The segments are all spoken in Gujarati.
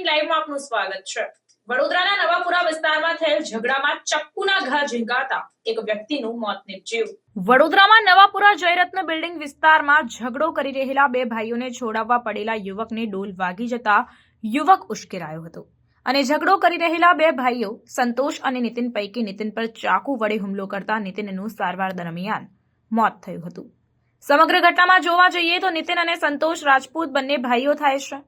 18 લાઈવમાં આપનું સ્વાગત છે। વડોદરાના નવાપુરા વિસ્તારમાં થયેલ ઝઘડામાં ચપ્પુના ઘા ઝીંકાતા એક વ્યક્તિનું મોત નીપજ્યું। વડોદરામાં નવાપુરા જયરત્ન બિલ્ડિંગ વિસ્તારમાં ઝઘડો કરી રહેલા બે ભાઈઓને છોડાવવા પડેલા યુવકને ડોલ વાગી જતા યુવક ઉશ્કેરાયો હતો અને ઝઘડો કરી રહેલા બે ભાઈઓ સંતોષ અને નીતિન પૈકી નીતિન પર ચાકુ વડે હુમલો કરતા નીતિનનું સારવાર દરમિયાન મોત થયું હતું। સમગ્ર ઘટનામાં જોવા જઈએ તો નીતિન અને સંતોષ રાજપૂત બંને ભાઈઓ થાય છે,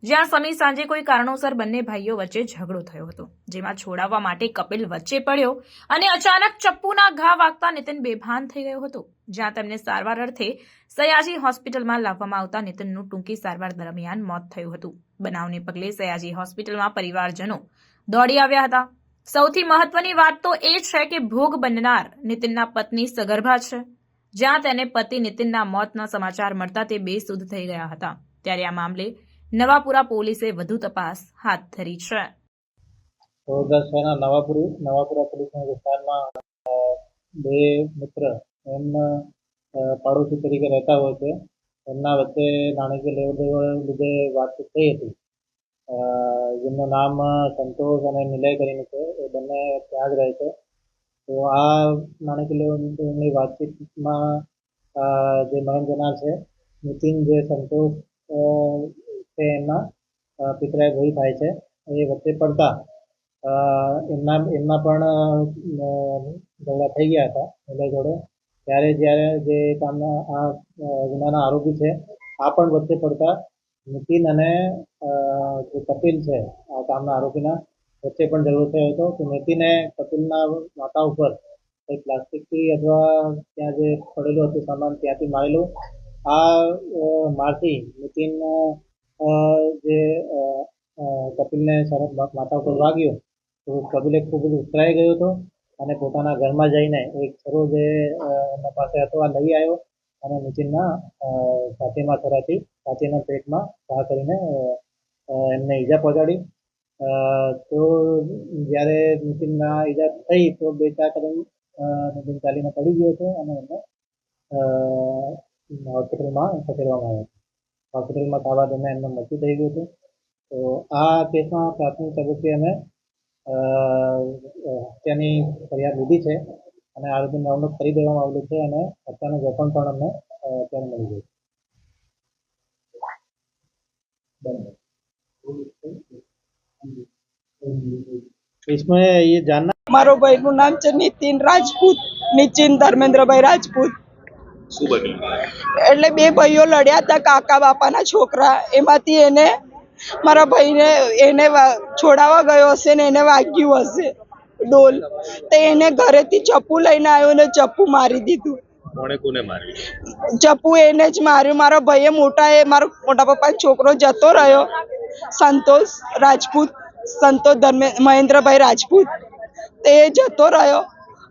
જ્યાં સમી સાંજે કોઈ કારણોસર બંને ભાઈઓ વચ્ચે ઝઘડો થયો હતો, જેમાં છોડાવવા માટે કપિલ વચ્ચે પડ્યો અને અચાનક ચપ્પુના ઘા વાગતા નીતિન બેભાન થઈ ગયો હતો, જ્યાં તેમને સારવાર અર્થે સયાજી હોસ્પિટલમાં લાવવામાં આવતા નીતિનનું ટૂંકી સારવાર દરમિયાન મોત થયું હતું। બનાવને પગલે સયાજી હોસ્પિટલમાં પરિવારજનો દોડી આવ્યા હતા। સૌથી મહત્વની વાત તો એ છે કે ભોગ બનનાર નીતિનના પત્ની સગર્ભા છે, જ્યાં તેને પતિ નીતિનના મોતના સમાચાર મળતા તે બેસુધ થઈ ગયા હતા। ત્યારે આ મામલે નવાપુરા પોલીસે વધુ તપાસ હાથ ધરી છે। નવાપુરા પોલીસના વિસ્તારમાં બે મિત્ર પાડોશી તરીકે રહેતા હોય છે, એમના વચ્ચે નાણાકીય લેવડ લીધે વાતચીત થઈ હતી, જેમનું નામ સંતોષ અને નિલય કરીને છે। એ બંને ત્યાં જ રહે છે। તો આ નાણાકીય લેવડની વાતચીતમાં જે મરણ જનાર છે નીતિન, જે સંતોષ છે એમના પિતરાય ભાઈ થાય છે, એ વચ્ચે પડતા એમના પણ ઝઘડા થઈ ગયા હતા નિલય જોડે। ત્યારે જ્યારે જે કામના આ ગુનાના આરોપી છે આ પણ વચ્ચે પડતા નીતિન અને જે કપિલ છે આ કામના આરોપીના વચ્ચે પણ ઝઘડો થયો હતો। તો નીતિને કપિલના માથા ઉપર કંઈ પ્લાસ્ટિકથી અથવા ત્યાં જે પડેલું હતું સામાન ત્યાંથી મારેલું। આ મારથી નીતિન જે કપિલને સરસ માથા ઉપર વાગ્યો તો કપિલે ખૂબ જ ઉતરાઈ ગયો હતો અને પોતાના ઘરમાં જઈને એક છરો જે એમના પાસે હતો આ લઈ આવ્યો અને નીતિનના છાતીમાં છરાથી છાતીના પેટમાં ઘા કરીને એમને ઈજા પહોંચાડી। તો જ્યારે નીતિનના ઈજા થઈ તો 2-4 કદમ નીતિન ચાલીને પડી ગયો હતો અને એમને હોસ્પિટલમાં ખસેડવામાં આવ્યો હતો। હોસ્પિટલમાં થવા દરમિયાન એમનું મૃત્યુ થઈ ગયું હતું। તો આ કેસમાં પ્રાથમિક તબક્કે અમે હત્યાની ફરિયાદ લીધી છે અને આરોપીને નામનું કરી દેવામાં આવેલું છે અને હત્યાનું જોખમ પણ અમને અત્યારે મળી ગયું। इसमें ये जानना મારો ભાઈનું નામ છે નીતિન રાજપૂત, નીતિન ધર્મેન્દ્રભાઈ રાજપૂત। શું બન્યું? એટલે બે ભાઈઓ લડ્યા હતા, કાકા બાપાના છોકરા। એમાંથી એને મારા ભાઈને એને છોડાવવા ગયો હશે ને એને વાગ્યું હશે ડોલ, તો એને ઘરેથી ચપ્પુ લઈને આવ્યો ને ચપ્પુ મારી દીધું। કોને માર્યું? ચપ્પુ એને જ માર્યું। મારા ભાઈએ મારો મોટા પપ્પાનો છોકરો જતો રહ્યો, સંતોષ રાજપૂત, મહેન્દ્રભાઈ રાજપૂત, તે જતો રહ્યો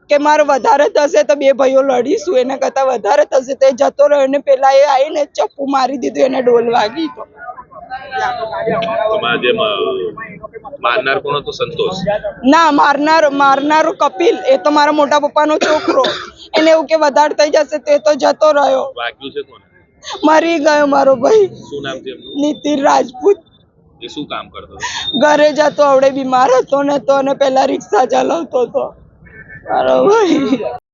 કે મારે વધારે થશે તો બે ભાઈઓ લડીશું, એના કરતાં વધારે થશે તો જતો રહ્યો ને પેલા એ આવીને ચપ્પુ મારી દીધું, એને ડોલ વાગી તો। મારનાર કોણ હતો? સંતોષ? ના, મારનારો કપિલ, એ તો મારા મોટા પપ્પાનો છોકરો। એને એવું કે વધારે થઈ જશે તે તો જતો રહ્યો। વાગ્યું છે કોને? મરી ગયો મારો ભાઈ। શું નામ છે એમનું? નીતિન રાજપૂત। એ શું કામ કરતો? ઘરે જતો, આવડે બીમાર હતો ને તો, અને પેલા રિક્ષા ચલાવતો હતો મારો ભાઈ।